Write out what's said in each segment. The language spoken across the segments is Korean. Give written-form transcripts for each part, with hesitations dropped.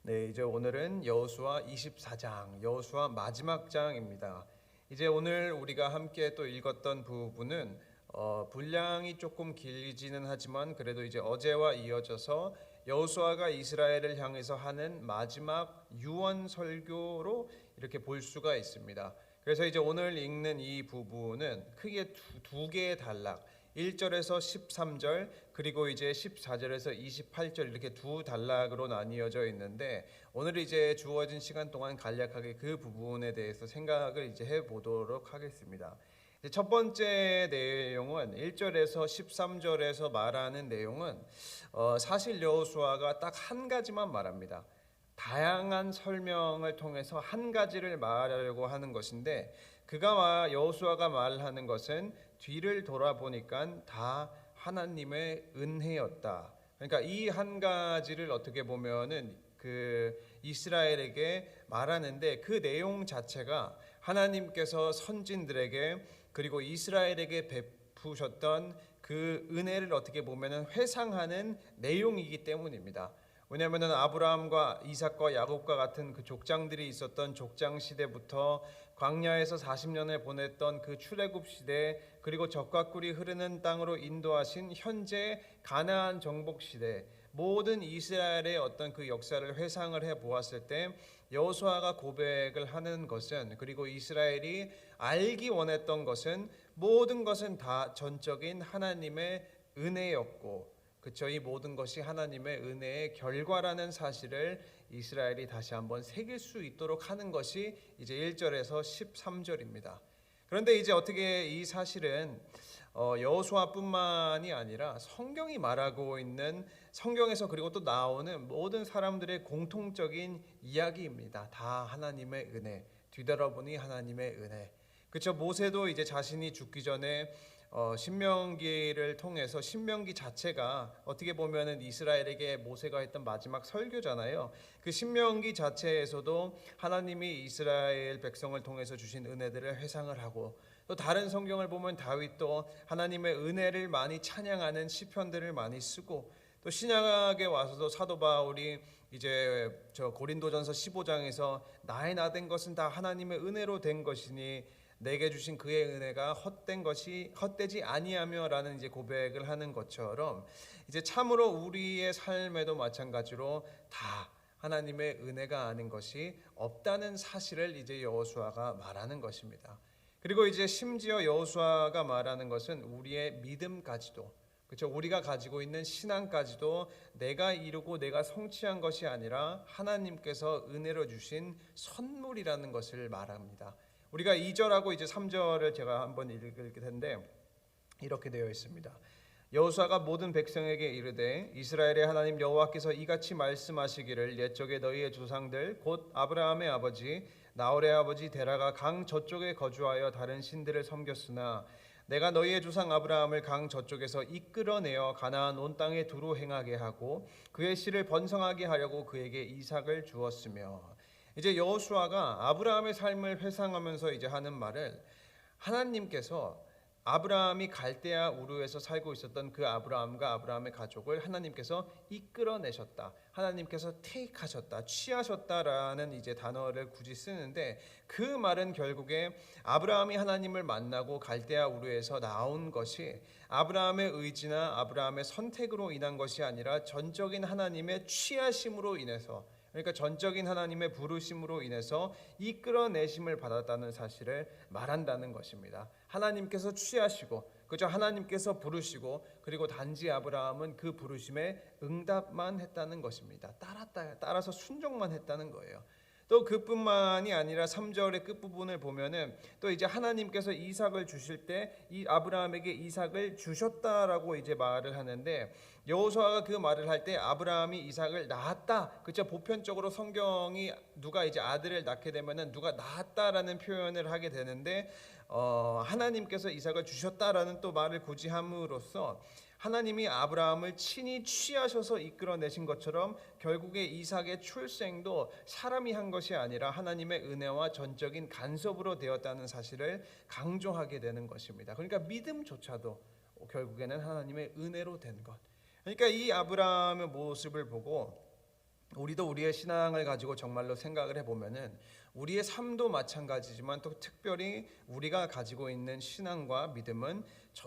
네, 이제 오늘은 여호수아 24장, 여호수아 마지막 장입니다. 이제 오늘 우리가 함께 또 읽었던 부분은 분량이 조금 길지는 하지만 그래도 이제 어제와 이어져서 여호수아가 이스라엘을 향해서 하는 마지막 유언 설교로 이렇게 볼 수가 있습니다. 그래서 이제 오늘 읽는 이 부분은 크게 두 개의 단락, 1절에서 13절 그리고 이제 14절에서 28절 이렇게 두 단락으로 나뉘어져 있는데 오늘 이제 주어진 시간 동안 간략하게 그 부분에 대해서 생각을 이제 해보도록 하겠습니다. 첫 번째 내용은 1절에서 13절에서 말하는 내용은 사실 여호수아가 딱 한 가지만 말합니다. 다양한 설명을 통해서 한 가지를 말하려고 하는 것인데 그가 여호수아가 말하는 것은 뒤를 돌아보니까 다 하나님의 은혜였다. 그러니까 이 한 가지를 어떻게 보면은 그 이스라엘에게 말하는데 그 내용 자체가 하나님께서 선진들에게 그리고 이스라엘에게 베푸셨던 그 은혜를 어떻게 보면은 회상하는 내용이기 때문입니다. 왜냐하면 아브라함과 이삭과 야곱과 같은 그 족장들이 있었던 족장 시대부터 광야에서 40년을 보냈던 그 출애굽 시대 그리고 젖과 꿀이 흐르는 땅으로 인도하신 현재 가나안 정복 시대 모든 이스라엘의 어떤 그 역사를 회상을 해 보았을 때 여호수아가 고백을 하는 것은 그리고 이스라엘이 알기 원했던 것은 모든 것은 다 전적인 하나님의 은혜였고 그쵸, 이 모든 것이 하나님의 은혜의 결과라는 사실을 이스라엘이 다시 한번 새길 수 있도록 하는 것이 이제 1절에서 13절입니다. 그런데 이제 어떻게 이 사실은 여호수아뿐만이 아니라 성경이 말하고 있는 성경에서 그리고 또 나오는 모든 사람들의 공통적인 이야기입니다. 다 하나님의 은혜, 뒤돌아보니 하나님의 은혜. 그쵸, 모세도 이제 자신이 죽기 전에 신명기를 통해서 신명기 자체가 어떻게 보면은 이스라엘에게 모세가 했던 마지막 설교잖아요. 그 신명기 자체에서도 하나님이 이스라엘 백성을 통해서 주신 은혜들을 회상을 하고 또 다른 성경을 보면 다윗도 하나님의 은혜를 많이 찬양하는 시편들을 많이 쓰고 또 신약에 와서도 사도 바울이 이제 저 고린도전서 15장에서 나의 나된 것은 다 하나님의 은혜로 된 것이니 내게 주신 그의 은혜가 헛되지 아니하며라는 이제 고백을 하는 것처럼 이제 참으로 우리의 삶에도 마찬가지로 다 하나님의 은혜가 아닌 것이 없다는 사실을 이제 여호수아가 말하는 것입니다. 그리고 이제 심지어 여호수아가 말하는 것은 우리의 믿음까지도 그렇죠. 우리가 가지고 있는 신앙까지도 내가 이루고 내가 성취한 것이 아니라 하나님께서 은혜로 주신 선물이라는 것을 말합니다. 우리가 2절하고 이제 3절을 제가 한번 읽을 텐데 이렇게 되어 있습니다. 여호수아가 모든 백성에게 이르되 이스라엘의 하나님 여호와께서 이같이 말씀하시기를 옛적에 너희의 조상들 곧 아브라함의 아버지 나홀의 아버지 데라가 강 저쪽에 거주하여 다른 신들을 섬겼으나 내가 너희의 조상 아브라함을 강 저쪽에서 이끌어내어 가나안 온 땅에 두루 행하게 하고 그의 씨를 번성하게 하려고 그에게 이삭을 주었으며 이제 여호수아가 아브라함의 삶을 회상하면서 이제 하는 말을 하나님께서 아브라함이 갈대아 우르에서 살고 있었던 그 아브라함과 아브라함의 가족을 하나님께서 이끌어내셨다. 하나님께서 테이크하셨다. 취하셨다라는 이제 단어를 굳이 쓰는데 그 말은 결국에 아브라함이 하나님을 만나고 갈대아 우르에서 나온 것이 아브라함의 의지나 아브라함의 선택으로 인한 것이 아니라 전적인 하나님의 취하심으로 인해서 그러니까 전적인 하나님의 부르심으로 인해서 이끌어내심을 받았다는 사실을 말한다는 것입니다. 하나님께서 취하시고 그저 하나님께서 부르시고 그리고 단지 아브라함은 그 부르심에 응답만 했다는 것입니다. 따라서 순종만 했다는 거예요. 또 그뿐만이 아니라 3절의 끝부분을 보면은 또 이제 하나님께서 이삭을 주실 때 이 아브라함에게 이삭을 주셨다라고 이제 말을 하는데 여호수아가 그 말을 할 때 아브라함이 이삭을 낳았다. 그렇죠? 보편적으로 성경이 누가 이제 아들을 낳게 되면은 누가 낳았다라는 표현을 하게 되는데 하나님께서 이삭을 주셨다라는 또 말을 굳이 함으로써 하나님이 아브라함을 친히 취하셔서 이끌어내신 것처럼 결국에 이삭의 출생도 사람이 한 것이 아니라 하나님의 은혜와 전적인 간섭으로 되었다는 사실을 강조하게 되는 것입니다. 그러니까 믿음조차도 결국에는 하나님의 은혜로 된 것. 그러니까 이 아브라함의 모습을 보고 우리도 우리의 신앙을 가지고 정말로 생각을 해보면은 우리의 삶도 마찬가지지만 또 특별히 우리가 가지고 있는 신앙과 믿음은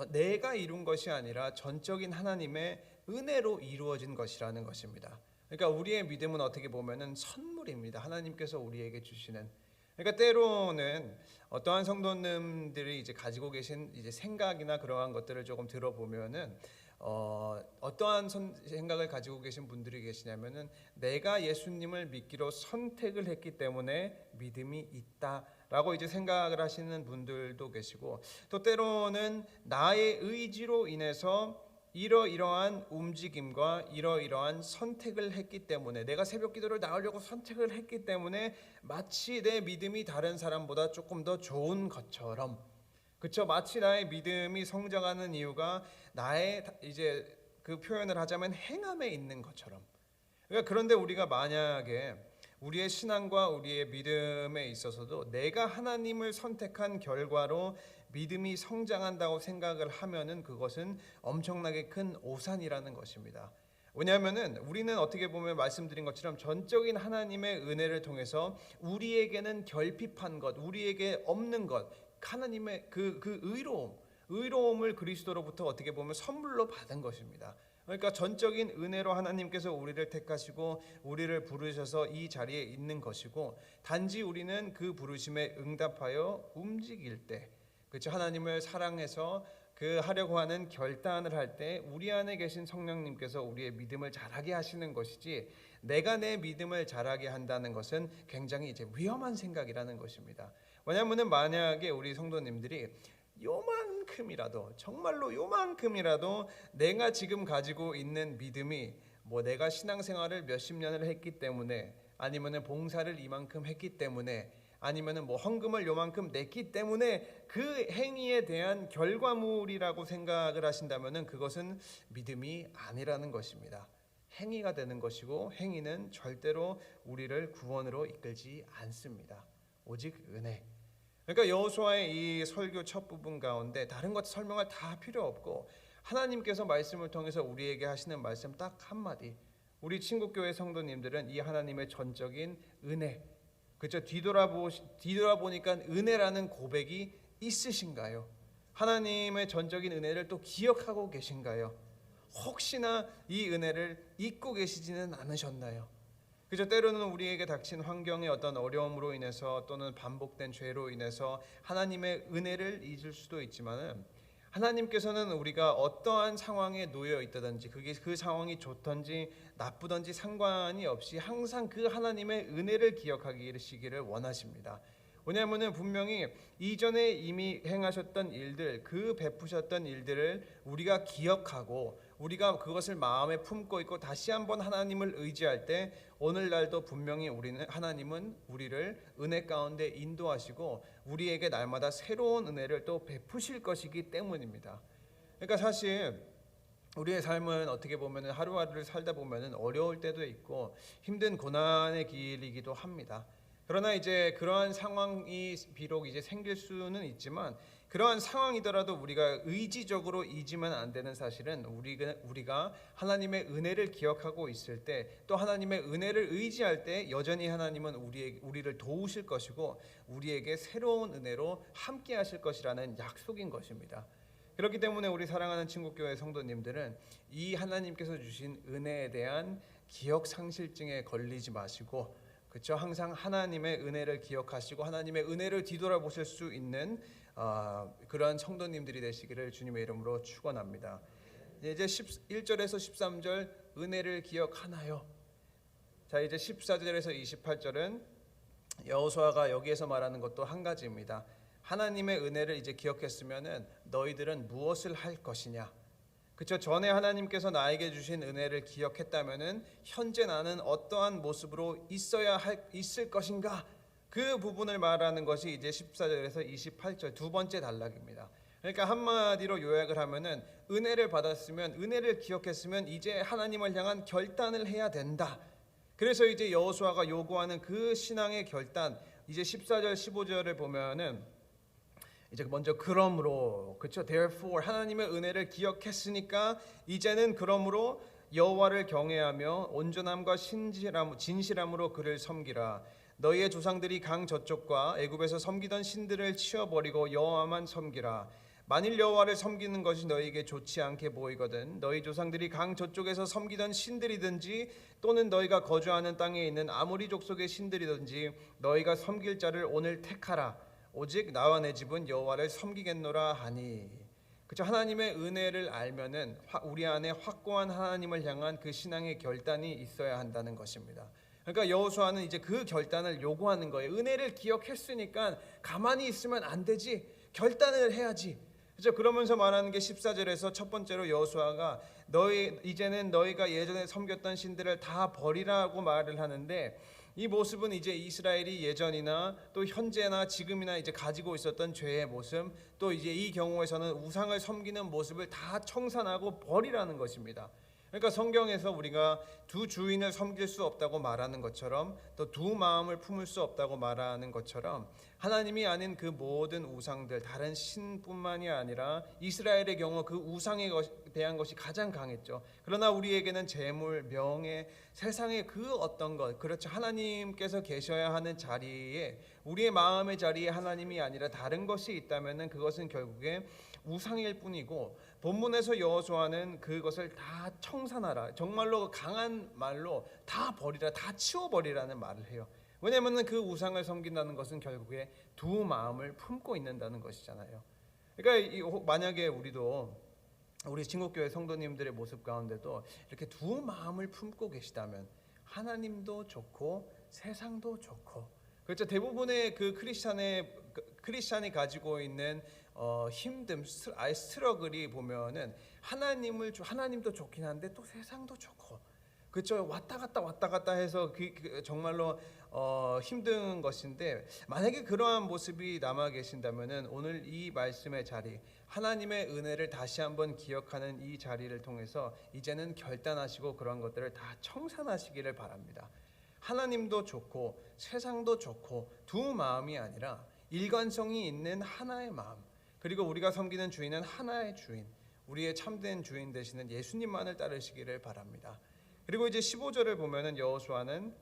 내가 이룬 것이 아니라 전적인 하나님의 은혜로 이루어진 것이라는 것입니다. 그러니까 우리의 믿음은 어떻게 보면은 선물입니다. 하나님께서 우리에게 주시는. 그러니까 때로는 어떠한 성도님들이 이제 가지고 계신 이제 생각이나 그러한 것들을 조금 들어보면은 어떠한 생각을 가지고 계신 분들이 계시냐면은 내가 예수님을 믿기로 선택을 했기 때문에 믿음이 있다라고 이제 생각을 하시는 분들도 계시고, 또 때로는 나의 의지로 인해서 이러이러한 움직임과 이러이러한 선택을 했기 때문에, 내가 새벽 기도를 나오려고 선택을 했기 때문에 마치 내 믿음이 다른 사람보다 조금 더 좋은 것처럼, 그쵸? 마치 나의 믿음이 성장하는 이유가 나의 이제 그 표현을 하자면 행함에 있는 것처럼. 그러니까 그런데 우리가 만약에 우리의 신앙과 우리의 믿음에 있어서도 내가 하나님을 선택한 결과로 믿음이 성장한다고 생각을 하면은 그것은 엄청나게 큰 오산이라는 것입니다. 왜냐하면은 우리는 어떻게 보면 말씀드린 것처럼 전적인 하나님의 은혜를 통해서 우리에게는 결핍한 것, 우리에게 없는 것, 하나님의 그 의로움을 그리스도로부터 어떻게 보면 선물로 받은 것입니다. 그러니까 전적인 은혜로 하나님께서 우리를 택하시고 우리를 부르셔서 이 자리에 있는 것이고, 단지 우리는 그 부르심에 응답하여 움직일 때, 그렇죠? 하나님을 사랑해서 그 하려고 하는 결단을 할 때 우리 안에 계신 성령님께서 우리의 믿음을 자라게 하시는 것이지, 내가 내 믿음을 자라게 한다는 것은 굉장히 이제 위험한 생각이라는 것입니다. 왜냐하면 만약에 우리 성도님들이 요만큼이라도, 정말로 요만큼이라도 내가 지금 가지고 있는 믿음이 뭐 내가 신앙생활을 몇십 년을 했기 때문에, 아니면은 봉사를 이만큼 했기 때문에, 아니면은 뭐 헌금을 요만큼 냈기 때문에 그 행위에 대한 결과물이라고 생각을 하신다면은 그것은 믿음이 아니라는 것입니다. 행위가 되는 것이고, 행위는 절대로 우리를 구원으로 이끌지 않습니다. 오직 은혜. 그러니까 여호수아의 이 설교 첫 부분 가운데 다른 것 설명할 다 필요 없고, 하나님께서 말씀을 통해서 우리에게 하시는 말씀 딱 한마디. 우리 친구교회 성도님들은 이 하나님의 전적인 은혜, 그렇죠? 뒤돌아보니까 은혜라는 고백이 있으신가요? 하나님의 전적인 은혜를 또 기억하고 계신가요? 혹시나 이 은혜를 잊고 계시지는 않으셨나요? 그죠? 때로는 우리에게 닥친 환경의 어떤 어려움으로 인해서 또는 반복된 죄로 인해서 하나님의 은혜를 잊을 수도 있지만은, 하나님께서는 우리가 어떠한 상황에 놓여 있다든지 그게 그 상황이 좋든지 나쁘든지 상관이 없이 항상 그 하나님의 은혜를 기억하시기를 원하십니다. 왜냐하면 분명히 이전에 이미 행하셨던 일들, 그 베푸셨던 일들을 우리가 기억하고 우리가 그것을 마음에 품고 있고 다시 한번 하나님을 의지할 때, 오늘날도 분명히 하나님은 우리를 은혜 가운데 인도하시고 우리에게 날마다 새로운 은혜를 또 베푸실 것이기 때문입니다. 그러니까 사실 우리의 삶은 어떻게 보면 하루하루를 살다 보면 어려울 때도 있고 힘든 고난의 길이기도 합니다. 그러나 이제 그러한 상황이 비록 이제 생길 수는 있지만, 그러한 상황이더라도 우리가 의지적으로 잊으면 안 되는 사실은 우리가 하나님의 은혜를 기억하고 있을 때, 또 하나님의 은혜를 의지할 때 여전히 하나님은 우리를 도우실 것이고 우리에게 새로운 은혜로 함께 하실 것이라는 약속인 것입니다. 그렇기 때문에 우리 사랑하는 친구교회 성도님들은 이 하나님께서 주신 은혜에 대한 기억 상실증에 걸리지 마시고, 그렇죠? 항상 하나님의 은혜를 기억하시고 하나님의 은혜를 뒤돌아보실 수 있는 그러한 성도님들이 되시기를 주님의 이름으로 축원합니다. 이제 1절에서 13절 은혜를 기억하나요? 자, 이제 14절에서 28절은 여호수아가 여기에서 말하는 것도 한 가지입니다. 하나님의 은혜를 이제 기억했으면은 너희들은 무엇을 할 것이냐? 그렇죠. 전에 하나님께서 나에게 주신 은혜를 기억했다면은 현재 나는 어떠한 모습으로 있을 것인가? 그 부분을 말하는 것이 이제 14절에서 28절 두 번째 단락입니다. 그러니까 한마디로 요약을 하면은 은혜를 받았으면, 은혜를 기억했으면 이제 하나님을 향한 결단을 해야 된다. 그래서 이제 여호수아가 요구하는 그 신앙의 결단, 이제 14절 15절을 보면은 이제 먼저 그러므로, 그렇죠? Therefore, 하나님의 은혜를 기억했으니까 이제는 그러므로 여호와를 경외하며 온전함과 진실함으로 그를 섬기라. 너희의 조상들이 강 저쪽과 애굽에서 섬기던 신들을 치워버리고 여호와만 섬기라. 만일 여호와를 섬기는 것이 너희에게 좋지 않게 보이거든 너희 조상들이 강 저쪽에서 섬기던 신들이든지 또는 너희가 거주하는 땅에 있는 아모리 족속의 신들이든지 너희가 섬길 자를 오늘 택하라. 오직 나와 내 집은 여호와를 섬기겠노라 하니. 그렇죠. 하나님의 은혜를 알면은 우리 안에 확고한 하나님을 향한 그 신앙의 결단이 있어야 한다는 것입니다. 그러니까 여호수아는 이제 그 결단을 요구하는 거예요. 은혜를 기억했으니까 가만히 있으면 안 되지. 결단을 해야지. 그렇죠. 그러면서 말하는 게 14절에서 첫 번째로 여호수아가 이제는 너희가 예전에 섬겼던 신들을 다 버리라고 말을 하는데, 이 모습은 이제 이스라엘이 예전이나 또 현재나 지금이나 이제 가지고 있었던 죄의 모습, 또 이제 이 경우에서는 우상을 섬기는 모습을 다 청산하고 버리라는 것입니다. 그러니까 성경에서 우리가 두 주인을 섬길 수 없다고 말하는 것처럼, 또 두 마음을 품을 수 없다고 말하는 것처럼, 하나님이 아닌 그 모든 우상들, 다른 신뿐만이 아니라 이스라엘의 경우 그 우상에 대한 것이 가장 강했죠. 그러나 우리에게는 재물, 명예, 세상의 그 어떤 것, 그렇죠. 하나님께서 계셔야 하는 자리에, 우리의 마음의 자리에 하나님이 아니라 다른 것이 있다면 그것은 결국에 우상일 뿐이고, 본문에서 여호수아는 그것을 다 청산하라, 정말로 강한 말로 다 버리라, 다 치워버리라는 말을 해요. 왜냐하면 그 우상을 섬긴다는 것은 결국에 두 마음을 품고 있는다는 것이잖아요. 그러니까 만약에 우리 친구교회 성도님들의 모습 가운데도 이렇게 두 마음을 품고 계시다면 하나님도 좋고 세상도 좋고, 그렇죠. 대부분의 그 크리스찬이 가지고 있는 힘듦, 스트러글이 보면은 하나님도 좋긴 한데 또 세상도 좋고, 그렇죠. 왔다 갔다 해서 정말로 힘든 것인데, 만약에 그러한 모습이 남아 계신다면은 오늘 이 말씀의 자리, 하나님의 은혜를 다시 한번 기억하는 이 자리를 통해서 이제는 결단하시고 그러한 것들을 다 청산하시기를 바랍니다. 하나님도 좋고 세상도 좋고 두 마음이 아니라 일관성이 있는 하나의 마음, 그리고 우리가 섬기는 주인은 하나의 주인, 우리의 참된 주인 되시는 예수님만을 따르시기를 바랍니다. 그리고 이제 15절을 보면은 여호수아는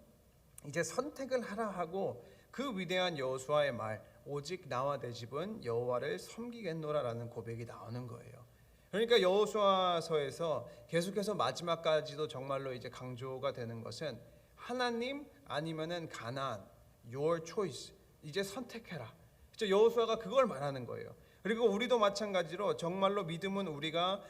이제 선택을 하라 하고, 그 위대한 여호수아의 말, 오직 나와 내 집은 여호와를 섬기겠노라라는 고백이 나오는 거예요. 그러니까 여호수아서에서 계속해서 마지막까지도 정말로 이제 강조가 되는 것은 하나님 아니면은 가나안, your choice, 이제 선택해라. 그렇죠? 여호수아가 그걸 말하는 거예요. 그리고 우리도 마찬가지로 정말로 믿음은 우리가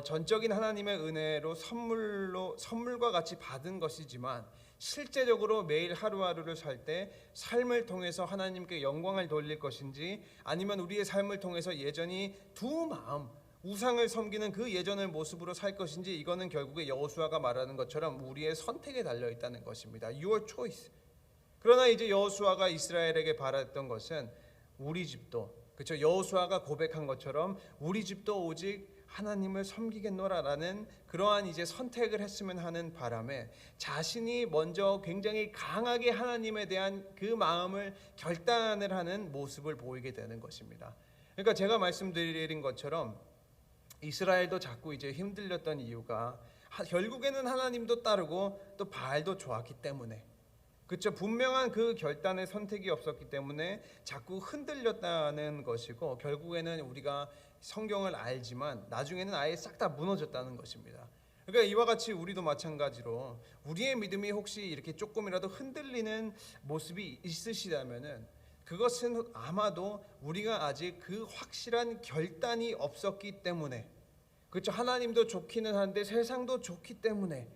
전적인 하나님의 은혜로 선물과 같이 받은 것이지만, 실제적으로 매일 하루하루를 살 때 삶을 통해서 하나님께 영광을 돌릴 것인지, 아니면 우리의 삶을 통해서 예전히 두 마음, 우상을 섬기는 그 예전의 모습으로 살 것인지, 이거는 결국에 여호수아가 말하는 것처럼 우리의 선택에 달려 있다는 것입니다. Your choice. 그러나 이제 여호수아가 이스라엘에게 바랐던 것은 우리 집도, 그렇죠. 여호수아가 고백한 것처럼 우리 집도 오직 하나님을 섬기겠노라라는 그러한 이제 선택을 했으면 하는 바람에, 자신이 먼저 굉장히 강하게 하나님에 대한 그 마음을 결단을 하는 모습을 보이게 되는 것입니다. 그러니까 제가 말씀드린 것처럼 이스라엘도 자꾸 이제 힘들렸던 이유가 결국에는 하나님도 따르고 또 바알도 좋았기 때문에, 그렇죠. 분명한 그 결단의 선택이 없었기 때문에 자꾸 흔들렸다는 것이고, 결국에는 우리가 성경을 알지만 나중에는 아예 싹 다 무너졌다는 것입니다. 그러니까 이와 같이 우리도 마찬가지로 우리의 믿음이 혹시 이렇게 조금이라도 흔들리는 모습이 있으시다면은, 그것은 아마도 우리가 아직 그 확실한 결단이 없었기 때문에, 그렇죠. 하나님도 좋기는 한데 세상도 좋기 때문에,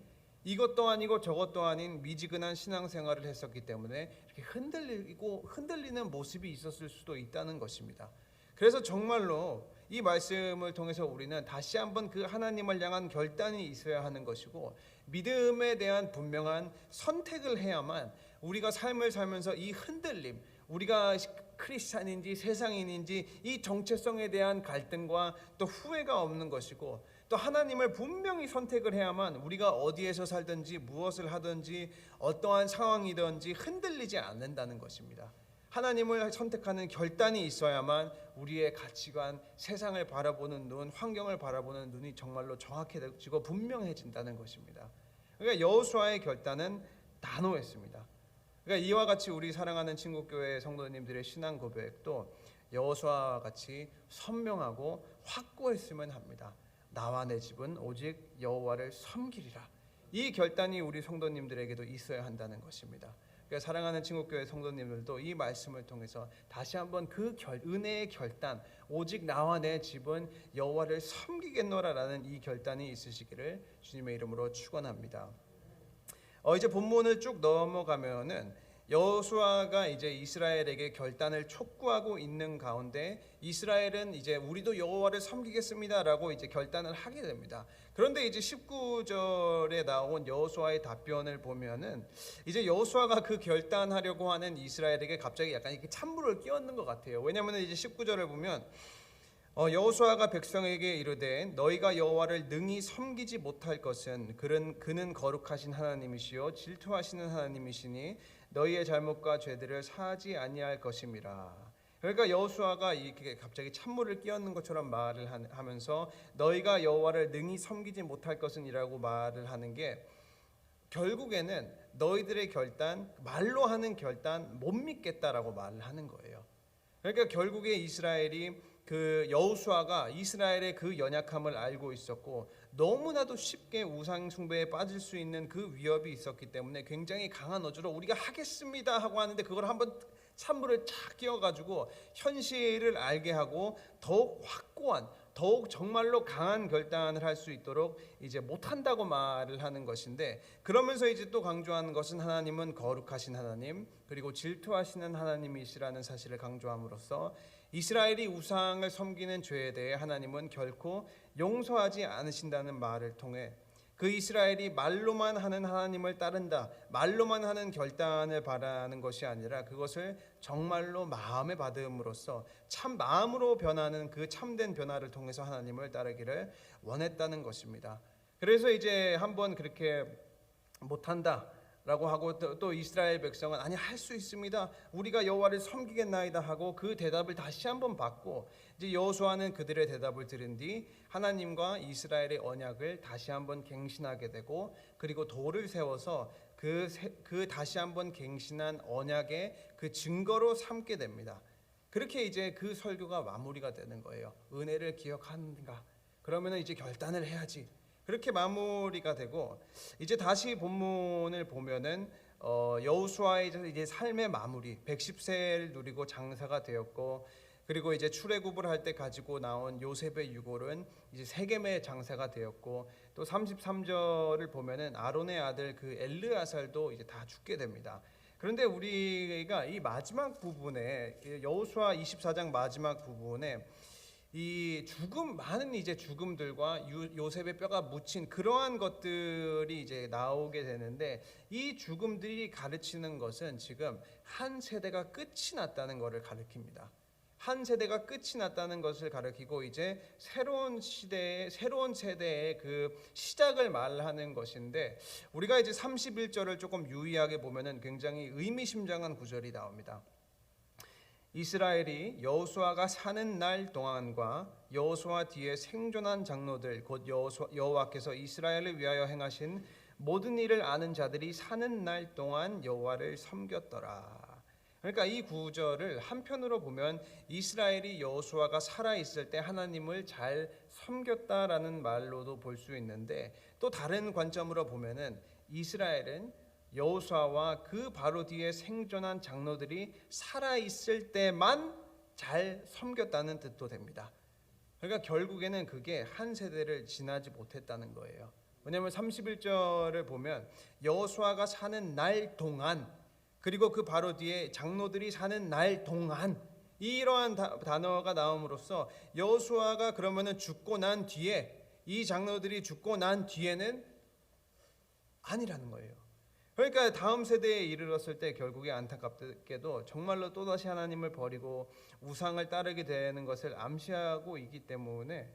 이것도 아니고 저것도 아닌 미지근한 신앙생활을 했었기 때문에 이렇게 흔들리는 모습이 있었을 수도 있다는 것입니다. 그래서 정말로 이 말씀을 통해서 우리는 다시 한번 그 하나님을 향한 결단이 있어야 하는 것이고, 믿음에 대한 분명한 선택을 해야만 우리가 삶을 살면서 이 흔들림, 우리가 크리스찬인지 세상인인지 이 정체성에 대한 갈등과 또 후회가 없는 것이고, 또 하나님을 분명히 선택을 해야만 우리가 어디에서 살든지 무엇을 하든지 어떠한 상황이든지 흔들리지 않는다는 것입니다. 하나님을 선택하는 결단이 있어야만 우리의 가치관, 세상을 바라보는 눈, 환경을 바라보는 눈이 정말로 정확해지고 분명해진다는 것입니다. 그러니까 여호수아의 결단은 단호했습니다. 그러니까 이와 같이 우리 사랑하는 친구교회 성도님들의 신앙 고백도 여호수아와 같이 선명하고 확고했으면 합니다. 나와 내 집은 오직 여호와를 섬기리라. 이 결단이 우리 성도님들에게도 있어야 한다는 것입니다. 그러니까 사랑하는 친구교회 성도님들도 이 말씀을 통해서 다시 한번 그 은혜의 결단, 오직 나와 내 집은 여호와를 섬기겠노라라는 이 결단이 있으시기를 주님의 이름으로 축원합니다. 이제 본문을 쭉 넘어가면은 여호수아가 이제 이스라엘에게 결단을 촉구하고 있는 가운데 이스라엘은 이제 우리도 여호와를 섬기겠습니다라고 이제 결단을 하게 됩니다. 그런데 이제 19절에 나온 여호수아의 답변을 보면은 이제 여호수아가 그 결단하려고 하는 이스라엘에게 갑자기 약간 이렇게 찬물을 끼얹는 것 같아요. 왜냐하면 이제 19절을 보면 여호수아가 백성에게 이르되 너희가 여호와를 능히 섬기지 못할 것은 그는 거룩하신 하나님이시요 질투하시는 하나님이시니 너희의 잘못과 죄들을 사하지 아니할 것임이라. 그러니까 여호수아가 이렇게 갑자기 찬물을 끼얹는 것처럼 말을 하면서 너희가 여호와를 능히 섬기지 못할 것은이라고 말을 하는 게 결국에는 너희들의 결단, 말로 하는 결단 못 믿겠다라고 말을 하는 거예요. 그러니까 결국에 이스라엘이 그 여호수아가 이스라엘의 그 연약함을 알고 있었고 너무나도 쉽게 우상 숭배에 빠질 수 있는 그 위협이 있었기 때문에 굉장히 강한 어조로 우리가 하겠습니다 하고 하는데 그걸 한번 찬물을 착 끼워가지고 현실을 알게 하고 더욱 확고한 더욱 정말로 강한 결단을 할 수 있도록 이제 못한다고 말을 하는 것인데 그러면서 이제 또 강조하는 것은 하나님은 거룩하신 하나님 그리고 질투하시는 하나님이시라는 사실을 강조함으로써 이스라엘이 우상을 섬기는 죄에 대해 하나님은 결코 용서하지 않으신다는 말을 통해 그 이스라엘이 말로만 하는 하나님을 따른다, 말로만 하는 결단을 바라는 것이 아니라 그것을 정말로 마음에 받음으로써 참 마음으로 변하는 그 참된 변화를 통해서 하나님을 따르기를 원했다는 것입니다. 그래서 이제 한번 그렇게 못한다 라고 하고 또 이스라엘 백성은 아니 할 수 있습니다. 우리가 여호와를 섬기겠나이다 하고 그 대답을 다시 한번 받고 이제 여호수아는 그들의 대답을 들은 뒤 하나님과 이스라엘의 언약을 다시 한번 갱신하게 되고 그리고 돌을 세워서 그 다시 한번 갱신한 언약의 그 증거로 삼게 됩니다. 그렇게 이제 그 설교가 마무리가 되는 거예요. 은혜를 기억하는가? 그러면 이제 결단을 해야지. 그렇게 마무리가 되고 이제 다시 본문을 보면은 여호수아의 이제 삶의 마무리 110세를 누리고 장사가 되었고 그리고 이제 출애굽을 할 때 가지고 나온 요셉의 유골은 이제 세겜의 장사가 되었고 또 33절을 보면은 아론의 아들 그 엘르아살도 이제 다 죽게 됩니다. 그런데 우리가 이 마지막 부분에 여호수아 24장 마지막 부분에 이 많은 이제 죽음들과 요셉의 뼈가 묻힌 그러한 것들이 이제 나오게 되는데 이 죽음들이 가르치는 것은 지금 한 세대가 끝이 났다는 것을 가르칩니다. 한 세대가 끝이 났다는 것을 가르치고 이제 새로운 시대의 새로운 세대의 그 시작을 말하는 것인데 우리가 이제 31절을 조금 유의하게 보면은 굉장히 의미심장한 구절이 나옵니다. 이스라엘이 여호수아가 사는 날 동안과 여호수아 뒤에 생존한 장로들 곧 여호와께서 이스라엘을 위하여 행하신 모든 일을 아는 자들이 사는 날 동안 여호와를 섬겼더라. 그러니까 이 구절을 한편으로 보면 이스라엘이 여호수아가 살아 있을 때 하나님을 잘 섬겼다라는 말로도 볼 수 있는데 또 다른 관점으로 보면은 이스라엘은 여호수아와 그 바로 뒤에 생존한 장로들이 살아 있을 때만 잘 섬겼다는 뜻도 됩니다. 그러니까 결국에는 그게 한 세대를 지나지 못했다는 거예요. 왜냐하면 31절을 보면 여호수아가 사는 날 동안 그리고 그 바로 뒤에 장로들이 사는 날 동안 이러한 단어가 나옴으로써 여호수아가 그러면은 죽고 난 뒤에 이 장로들이 죽고 난 뒤에는 아니라는 거예요. 그러니까 다음 세대에 이르렀을 때 결국에 안타깝게도 정말로 또다시 하나님을 버리고 우상을 따르게 되는 것을 암시하고 있기 때문에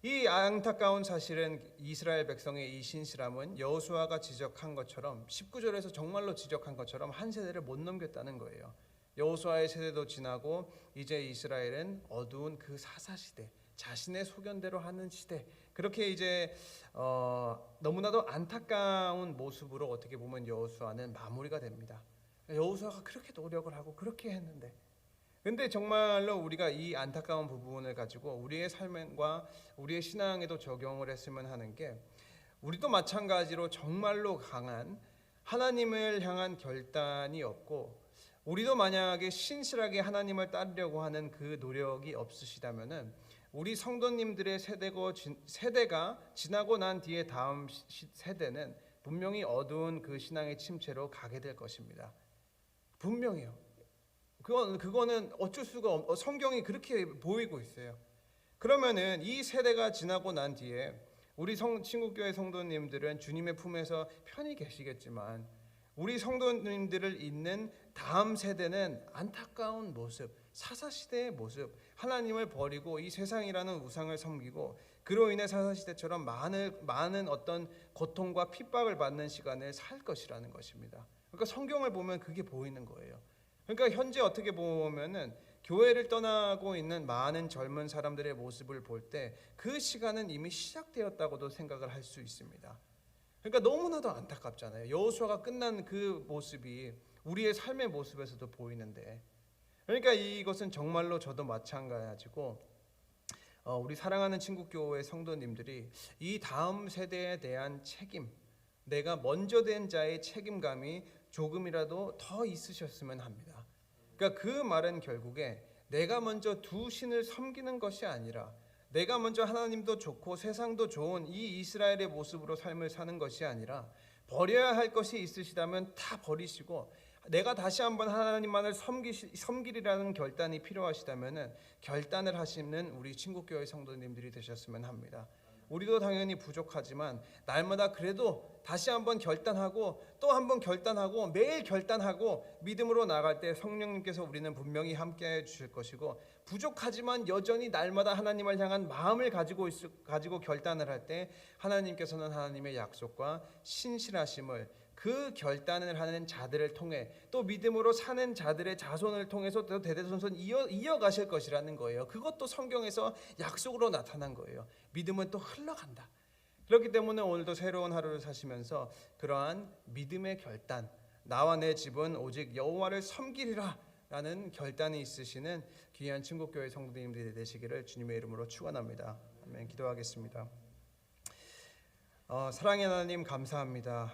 이 안타까운 사실은 이스라엘 백성의 이 신실함은 여호수아가 지적한 것처럼 19절에서 정말로 지적한 것처럼 한 세대를 못 넘겼다는 거예요. 여호수아의 세대도 지나고 이제 이스라엘은 어두운 그 사사시대, 자신의 소견대로 하는 시대, 그렇게 이제 너무나도 안타까운 모습으로 어떻게 보면 여호수아는 마무리가 됩니다. 여호수아가 그렇게 노력을 하고 그렇게 했는데, 근데 정말로 우리가 이 안타까운 부분을 가지고 우리의 삶과 우리의 신앙에도 적용을 했으면 하는 게, 우리도 마찬가지로 정말로 강한 하나님을 향한 결단이 없고, 우리도 만약에 신실하게 하나님을 따르려고 하는 그 노력이 없으시다면은 우리 성도님들의 세대가 지나고 난 뒤에 다음 세대는 분명히 어두운 그 신앙의 침체로 가게 될 것입니다. 분명히요. 그거는 어쩔 수가 성경이 그렇게 보이고 있어요. 그러면은 이 세대가 지나고 난 뒤에 우리 친구교회 성도님들은 주님의 품에서 편히 계시겠지만, 우리 성도님들을 잇는 다음 세대는 안타까운 모습, 사사시대의 모습, 하나님을 버리고 이 세상이라는 우상을 섬기고 그로 인해 사사시대처럼 많은 어떤 고통과 핍박을 받는 시간을 살 것이라는 것입니다. 그러니까 성경을 보면 그게 보이는 거예요. 그러니까 현재 어떻게 보면은 교회를 떠나고 있는 많은 젊은 사람들의 모습을 볼 때 그 시간은 이미 시작되었다고도 생각을 할 수 있습니다. 그러니까 너무나도 안타깝잖아요. 여호수아가 끝난 그 모습이 우리의 삶의 모습에서도 보이는데, 그러니까 이것은 정말로 저도 마찬가지고 우리 사랑하는 친구교회 성도님들이 이 다음 세대에 대한 책임, 내가 먼저 된 자의 책임감이 조금이라도 더 있으셨으면 합니다. 그러니까 그 말은 결국에 내가 먼저 두 신을 섬기는 것이 아니라 내가 먼저 하나님도 좋고 세상도 좋은 이 이스라엘의 모습으로 삶을 사는 것이 아니라 버려야 할 것이 있으시다면 다 버리시고, 내가 다시 한번 하나님만을 섬기리라는 결단이 필요하시다면 결단을 하시는 우리 친구교회 성도님들이 되셨으면 합니다. 우리도 당연히 부족하지만 날마다 그래도 다시 한번 결단하고 또 한번 결단하고 매일 결단하고 믿음으로 나갈 때 성령님께서 우리는 분명히 함께해 주실 것이고, 부족하지만 여전히 날마다 하나님을 향한 마음을 가지고 결단을 할 때 하나님께서는 하나님의 약속과 신실하심을 그 결단을 하는 자들을 통해 또 믿음으로 사는 자들의 자손을 통해서 또 대대손손 이어가실 것이라는 거예요. 그것도 성경에서 약속으로 나타난 거예요. 믿음은 또 흘러간다. 그렇기 때문에 오늘도 새로운 하루를 사시면서 그러한 믿음의 결단, 나와 내 집은 오직 여호와를 섬기리라 라는 결단이 있으시는 귀한 친구교회 성도님들이 되시기를 주님의 이름으로 축원합니다. 아멘. 기도하겠습니다. 사랑의 하나님, 감사합니다.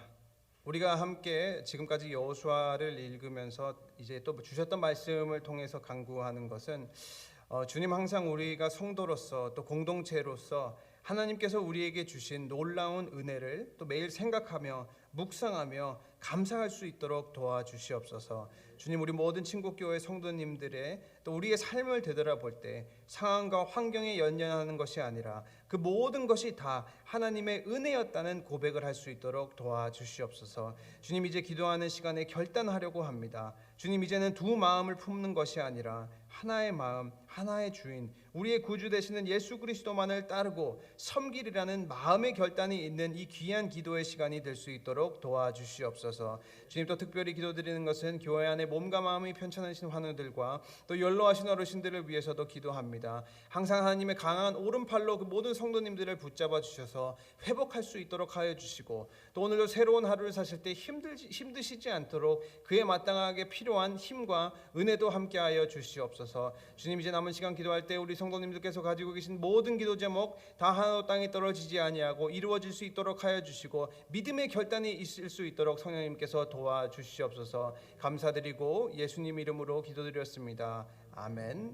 우리가 함께 지금까지 여호수아를 읽으면서 이제 또 주셨던 말씀을 통해서 간구하는 것은 주님, 항상 우리가 성도로서 또 공동체로서 하나님께서 우리에게 주신 놀라운 은혜를 또 매일 생각하며 묵상하며 감사할 수 있도록 도와주시옵소서. 주님, 우리 모든 친구교회 성도님들의 또 우리의 삶을 되돌아볼 때 상황과 환경에 연연하는 것이 아니라 그 모든 것이 다 하나님의 은혜였다는 고백을 할 수 있도록 도와주시옵소서. 주님, 이제 기도하는 시간에 결단하려고 합니다. 주님, 이제는 두 마음을 품는 것이 아니라 하나의 마음, 하나의 주인, 우리의 구주 되시는 예수 그리스도만을 따르고 섬기리라는 마음의 결단이 있는 이 귀한 기도의 시간이 될 수 있도록 도와주시옵소서. 주님, 또 특별히 기도드리는 것은 교회 안에 몸과 마음이 편찮으신 환우들과 또 연로하신 어르신들을 위해서도 기도합니다. 항상 하나님의 강한 오른팔로 그 모든 성도님들을 붙잡아 주셔서 회복할 수 있도록 하여 주시고, 또 오늘도 새로운 하루를 사실 때 힘드시지 않도록 그에 마땅하게 필요한 힘과 은혜도 함께하여 주시옵소서. 주님, 이제 남은 시간 기도할 때 우리 성도님들께서 가지고 계신 모든 기도 제목 다 하나도 땅에 떨어지지 아니하고 이루어질 수 있도록 하여 주시고, 믿음의 결단이 있을 수 있도록 성령님께서 도와주시옵소서. 감사드리고 예수님 이름으로 기도드렸습니다. 아멘.